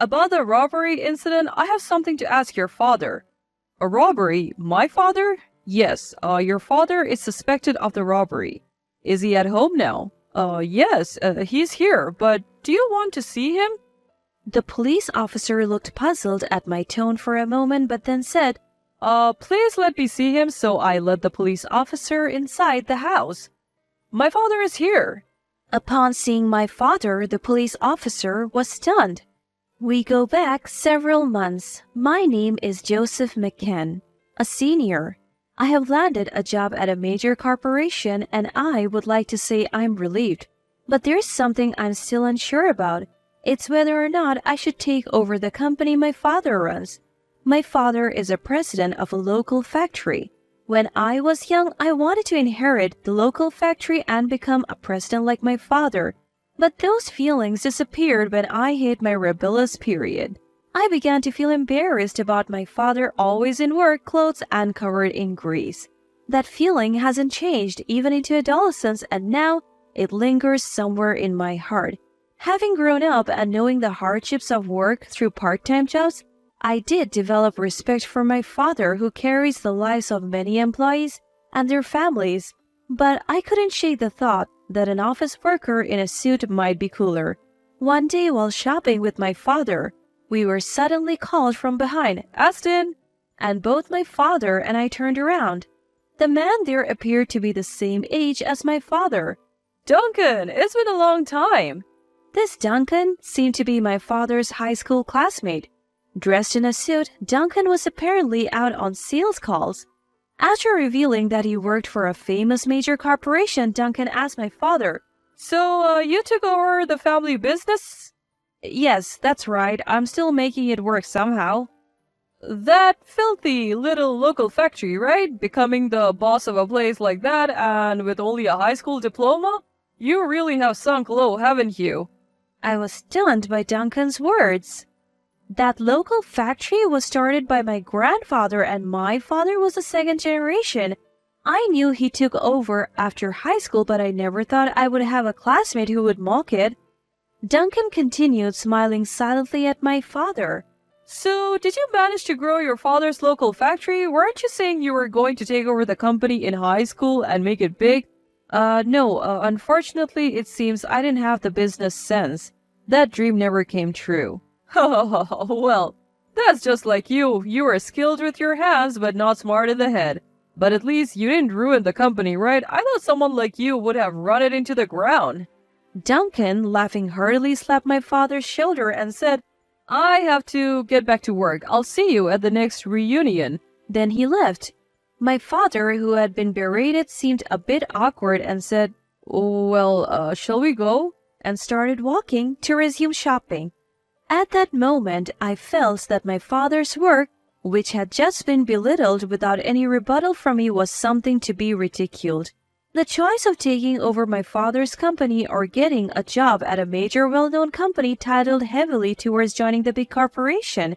About the robbery incident, I have something to ask your father. A robbery? My father? Yes, your father is suspected of the robbery. Is he at home now? Yes, he's here, but do you want to see him? The police officer looked puzzled at my tone for a moment but then said, Please let me see him, so I led the police officer inside the house. My father is here. Upon seeing my father, the police officer was stunned. We go back several months. My name is Joseph McCann, a senior. I have landed a job at a major corporation and I would like to say I'm relieved. But there's something I'm still unsure about. It's whether or not I should take over the company my father runs. My father is a president of a local factory. When I was young, I wanted to inherit the local factory and become a president like my father. But those feelings disappeared when I hit my rebellious period. I began to feel embarrassed about my father always in work clothes and covered in grease. That feeling hasn't changed even into adolescence, and now it lingers somewhere in my heart. Having grown up and knowing the hardships of work through part-time jobs, I did develop respect for my father who carries the lives of many employees and their families. But I couldn't shake the thought that an office worker in a suit might be cooler. One day while shopping with my father, we were suddenly called from behind, "Aston!" And both my father and I turned around. The man there appeared to be the same age as my father. Duncan, it's been a long time. This Duncan seemed to be my father's high school classmate. Dressed in a suit, Duncan was apparently out on sales calls. After revealing that he worked for a famous major corporation, Duncan asked my father, So, you took over the family business? Yes, that's right. I'm still making it work somehow. That filthy little local factory, right? Becoming the boss of a place like that and with only a high school diploma? You really have sunk low, haven't you? I was stunned by Duncan's words. That local factory was started by my grandfather and my father was a second generation. I knew he took over after high school, but I never thought I would have a classmate who would mock it. Duncan continued, smiling silently at my father. So, did you manage to grow your father's local factory? Weren't you saying you were going to take over the company in high school and make it big? No, unfortunately, it seems I didn't have the business sense. That dream never came true. Well, that's just like you. You were skilled with your hands, but not smart in the head. But at least you didn't ruin the company, right? I thought someone like you would have run it into the ground. Duncan, laughing heartily, slapped my father's shoulder and said, I have to get back to work. I'll see you at the next reunion. Then he left. My father, who had been berated, seemed a bit awkward and said, Well, shall we go? And started walking to resume shopping. At that moment, I felt that my father's work, which had just been belittled without any rebuttal from me, was something to be ridiculed. The choice of taking over my father's company or getting a job at a major well-known company titled heavily towards joining the big corporation.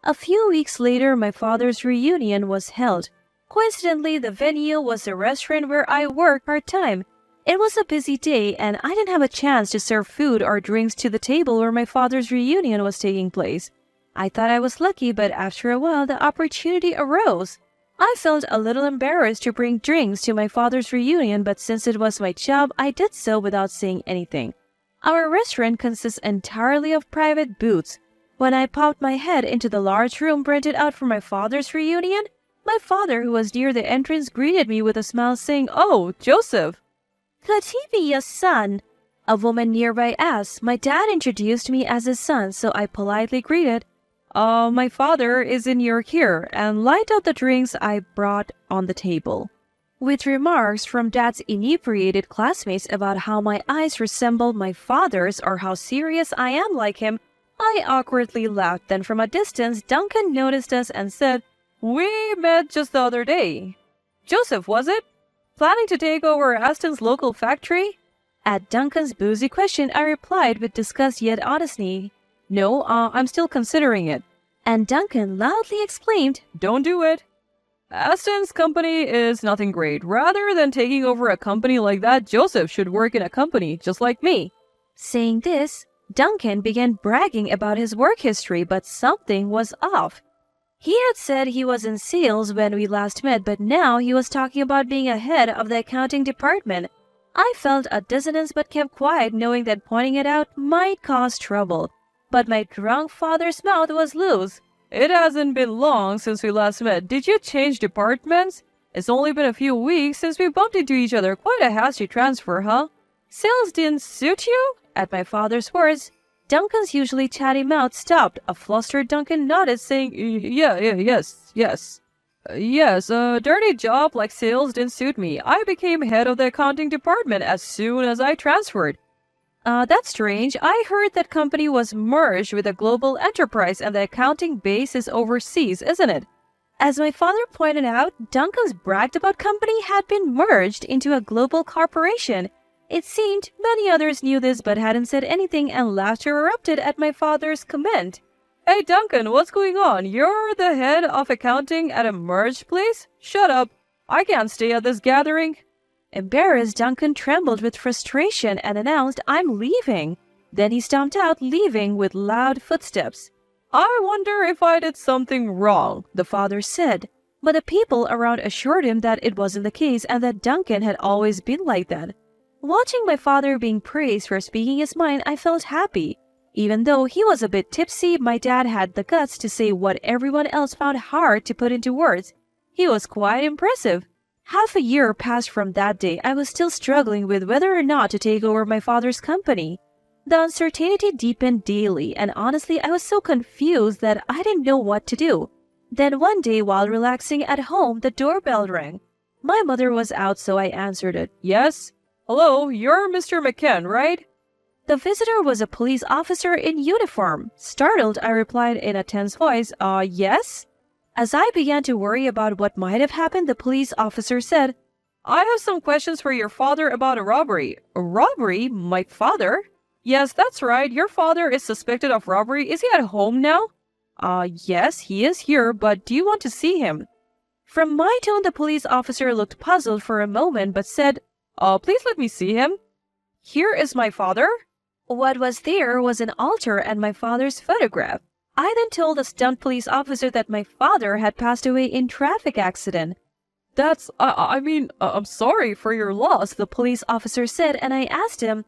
A few weeks later, my father's reunion was held. Coincidentally, the venue was the restaurant where I work part-time. It was a busy day, and I didn't have a chance to serve food or drinks to the table where my father's reunion was taking place. I thought I was lucky, but after a while, the opportunity arose. I felt a little embarrassed to bring drinks to my father's reunion, but since it was my job, I did so without saying anything. Our restaurant consists entirely of private booths. When I popped my head into the large room rented out for my father's reunion, my father, who was near the entrance, greeted me with a smile, saying, Oh, Joseph! Could he be your son? A woman nearby asked. My dad introduced me as his son, so I politely greeted, My father is in York here, and light out the drinks I brought on the table. With remarks from Dad's inebriated classmates about how my eyes resembled my father's or how serious I am like him, I awkwardly laughed. Then from a distance, Duncan noticed us and said, We met just the other day. Joseph, was it? Planning to take over Aston's local factory? At Duncan's boozy question, I replied with disgust yet honesty, No, I'm still considering it. And Duncan loudly exclaimed, Don't do it. Aston's company is nothing great. Rather than taking over a company like that, Joseph should work in a company just like me. Saying this, Duncan began bragging about his work history, but something was off. He had said he was in sales when we last met, but now he was talking about being a head of the accounting department. I felt a dissonance but kept quiet, knowing that pointing it out might cause trouble. But my drunk father's mouth was loose. It hasn't been long since we last met. Did you change departments? It's only been a few weeks since we bumped into each other. Quite a hasty transfer, huh? Sales didn't suit you? At my father's words, Duncan's usually chatty mouth stopped. A flustered Duncan nodded, saying, Yes, a dirty job like sales didn't suit me. I became head of the accounting department as soon as I transferred. That's strange. I heard that company was merged with a global enterprise and the accounting base is overseas, isn't it? As my father pointed out, Duncan's bragged about company had been merged into a global corporation. It seemed many others knew this but hadn't said anything, and laughter erupted at my father's comment. Hey Duncan, what's going on? You're the head of accounting at a merged place? Shut up. I can't stay at this gathering. Embarrassed, Duncan trembled with frustration and announced, "I'm leaving." Then he stomped out, leaving with loud footsteps. I wonder if I did something wrong, the father said. But the people around assured him that it wasn't the case and that Duncan had always been like that. Watching my father being praised for speaking his mind, I felt happy. Even though he was a bit tipsy, my dad had the guts to say what everyone else found hard to put into words. He was quite impressive. Half a year passed from that day. I was still struggling with whether or not to take over my father's company. The uncertainty deepened daily, and honestly, I was so confused that I didn't know what to do. Then one day, while relaxing at home, the doorbell rang. My mother was out, so I answered it. Yes? Hello, you're Mr. McKen, right? The visitor was a police officer in uniform. Startled, I replied in a tense voice, yes? As I began to worry about what might have happened, the police officer said, I have some questions for your father about a robbery. A robbery? My father? Yes, that's right. Your father is suspected of robbery. Is he at home now? Yes, he is here, but do you want to see him? From my tone, the police officer looked puzzled for a moment, but said, please let me see him. Here is my father. What was there was an altar and my father's photograph. I then told the stunned police officer that my father had passed away in traffic accident. I'm sorry for your loss, the police officer said, and I asked him,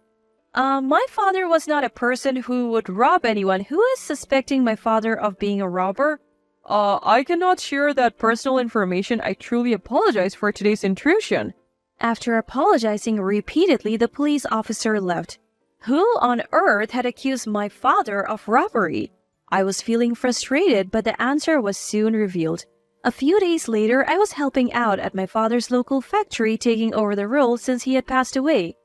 my father was not a person who would rob anyone. Who is suspecting my father of being a robber? I cannot share that personal information. I truly apologize for today's intrusion. After apologizing repeatedly, the police officer left. Who on earth had accused my father of robbery? I was feeling frustrated, but the answer was soon revealed. A few days later, I was helping out at my father's local factory, taking over the role since he had passed away.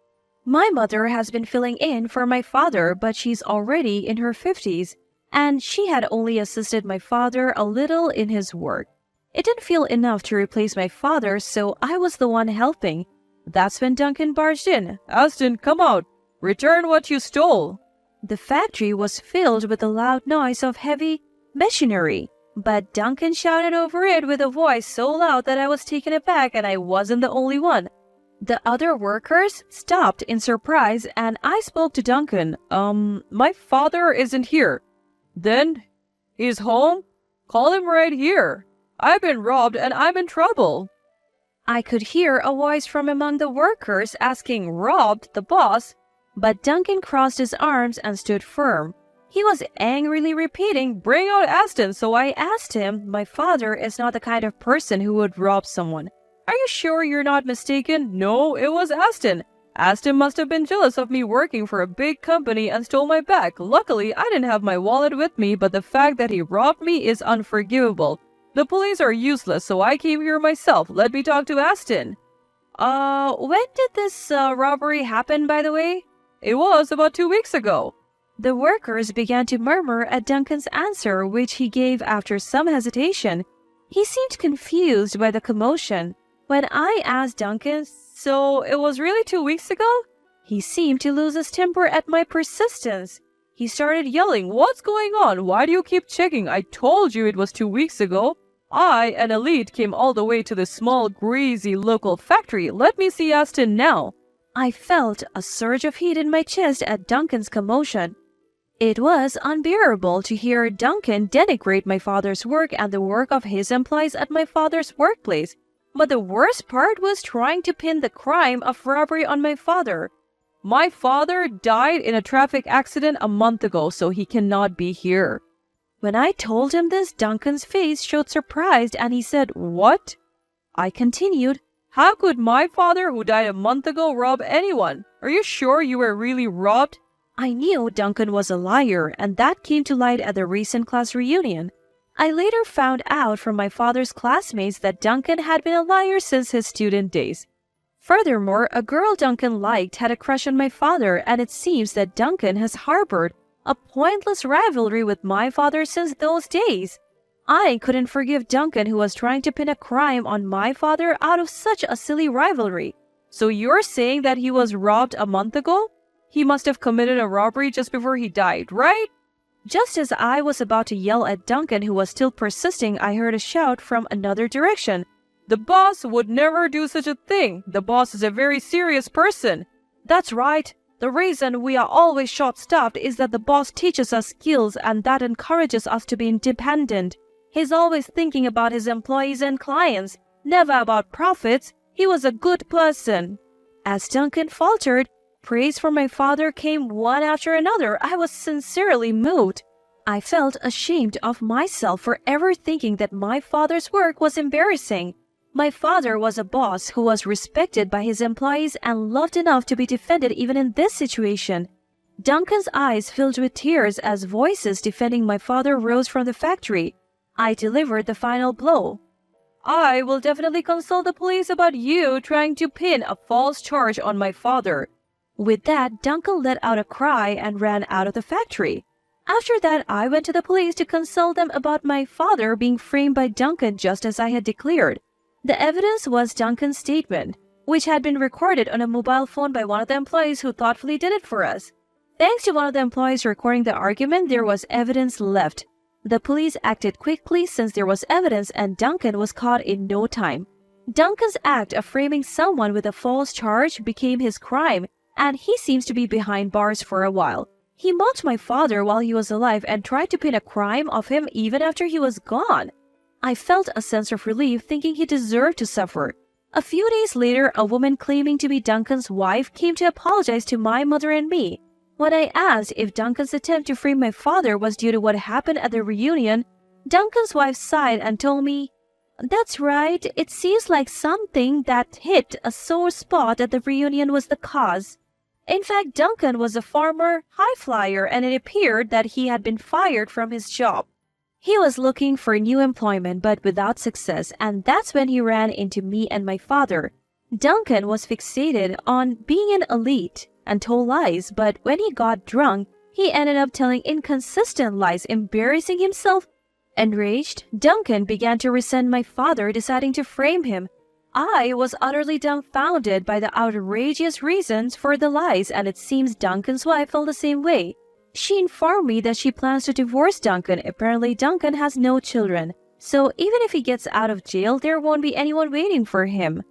My mother has been filling in for my father, but she's already in her 50s, and she had only assisted my father a little in his work. It didn't feel enough to replace my father, so I was the one helping. That's when Duncan barged in. Aston, come out. Return what you stole. The factory was filled with the loud noise of heavy machinery, but Duncan shouted over it with a voice so loud that I was taken aback, and I wasn't the only one. The other workers stopped in surprise, and I spoke to Duncan. My father isn't here. Then, he's home? Call him right here. I've been robbed and I'm in trouble. I could hear a voice from among the workers asking, "Robbed, the boss?" But Duncan crossed his arms and stood firm. He was angrily repeating, "Bring out Aston." So I asked him, "My father is not the kind of person who would rob someone. Are you sure you're not mistaken?" No, it was Aston. Aston must have been jealous of me working for a big company and stole my bag. Luckily, I didn't have my wallet with me, but the fact that he robbed me is unforgivable. The police are useless, so I came here myself. Let me talk to Aston. When did this robbery happen, by the way? It was about 2 weeks ago. The workers began to murmur at Duncan's answer, which he gave after some hesitation. He seemed confused by the commotion. When I asked Duncan, "So it was really 2 weeks ago?" he seemed to lose his temper at my persistence. He started yelling, "What's going on? Why do you keep checking? I told you it was 2 weeks ago. I, an elite, came all the way to this small, greasy local factory. Let me see Aston now." I felt a surge of heat in my chest at Duncan's commotion. It was unbearable to hear Duncan denigrate my father's work and the work of his employees at my father's workplace. But the worst part was trying to pin the crime of robbery on my father. My father died in a traffic accident a month ago, so he cannot be here. When I told him this, Duncan's face showed surprise and he said, "What?" I continued, "How could my father, who died a month ago, rob anyone? Are you sure you were really robbed?" I knew Duncan was a liar, and that came to light at the recent class reunion. I later found out from my father's classmates that Duncan had been a liar since his student days. Furthermore, a girl Duncan liked had a crush on my father, and it seems that Duncan has harbored a pointless rivalry with my father since those days. I couldn't forgive Duncan, who was trying to pin a crime on my father out of such a silly rivalry. So you're saying that he was robbed a month ago? He must have committed a robbery just before he died, right? Just as I was about to yell at Duncan, who was still persisting, I heard a shout from another direction. "The boss would never do such a thing. The boss is a very serious person." That's right. The reason we are always short-staffed is that the boss teaches us skills and that encourages us to be independent. He's always thinking about his employees and clients, never about profits. He was a good person. As Duncan faltered, praise for my father came one after another. I was sincerely moved. I felt ashamed of myself for ever thinking that my father's work was embarrassing. My father was a boss who was respected by his employees and loved enough to be defended even in this situation. Duncan's eyes filled with tears as voices defending my father rose from the factory. I delivered the final blow. "I will definitely consult the police about you trying to pin a false charge on my father." With that, Duncan let out a cry and ran out of the factory. After that, I went to the police to consult them about my father being framed by Duncan just as I had declared. The evidence was Duncan's statement, which had been recorded on a mobile phone by one of the employees who thoughtfully did it for us. Thanks to one of the employees recording the argument, there was evidence left. The police acted quickly since there was evidence, and Duncan was caught in no time. Duncan's act of framing someone with a false charge became his crime, and he seems to be behind bars for a while. He mocked my father while he was alive and tried to pin a crime of him even after he was gone. I felt a sense of relief, thinking he deserved to suffer. A few days later, a woman claiming to be Duncan's wife came to apologize to my mother and me. When I asked if Duncan's attempt to frame my father was due to what happened at the reunion, Duncan's wife sighed and told me, "That's right, it seems like something that hit a sore spot at the reunion was the cause. In fact, Duncan was a former high flyer, and it appeared that he had been fired from his job. He was looking for new employment but without success, and that's when he ran into me and my father. Duncan was fixated on being an elite and told lies, but when he got drunk, he ended up telling inconsistent lies, embarrassing himself. Enraged, Duncan began to resent my father, deciding to frame him. I was utterly dumbfounded by the outrageous reasons for the lies, and it seems Duncan's wife felt the same way. She informed me that she plans to divorce Duncan. Apparently, Duncan has no children, so even if he gets out of jail, there won't be anyone waiting for him.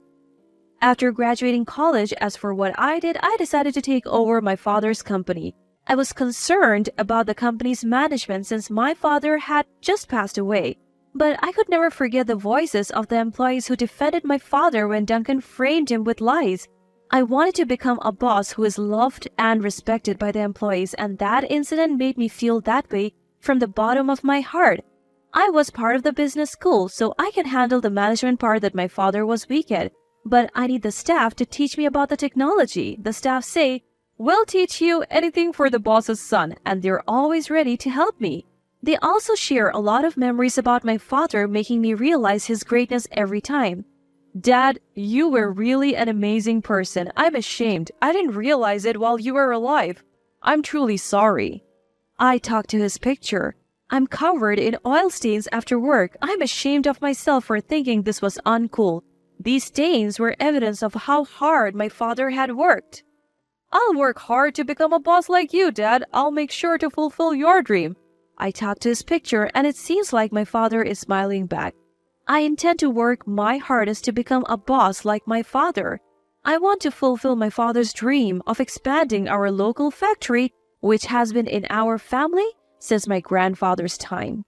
After graduating college, as for what I did, I decided to take over my father's company. I was concerned about the company's management since my father had just passed away. But I could never forget the voices of the employees who defended my father when Duncan framed him with lies. I wanted to become a boss who is loved and respected by the employees, and that incident made me feel that way from the bottom of my heart. I was part of the business school, so I can handle the management part that my father was weak at. But I need the staff to teach me about the technology. The staff say, "We'll teach you anything for the boss's son," and they're always ready to help me. They also share a lot of memories about my father, making me realize his greatness every time. "Dad, you were really an amazing person. I'm ashamed. I didn't realize it while you were alive. I'm truly sorry." I talked to his picture. "I'm covered in oil stains after work. I'm ashamed of myself for thinking this was uncool. These stains were evidence of how hard my father had worked." "I'll work hard to become a boss like you, Dad. I'll make sure to fulfill your dream." I talked to his picture, and it seems like my father is smiling back. I intend to work my hardest to become a boss like my father. I want to fulfill my father's dream of expanding our local factory which has been in our family since my grandfather's time.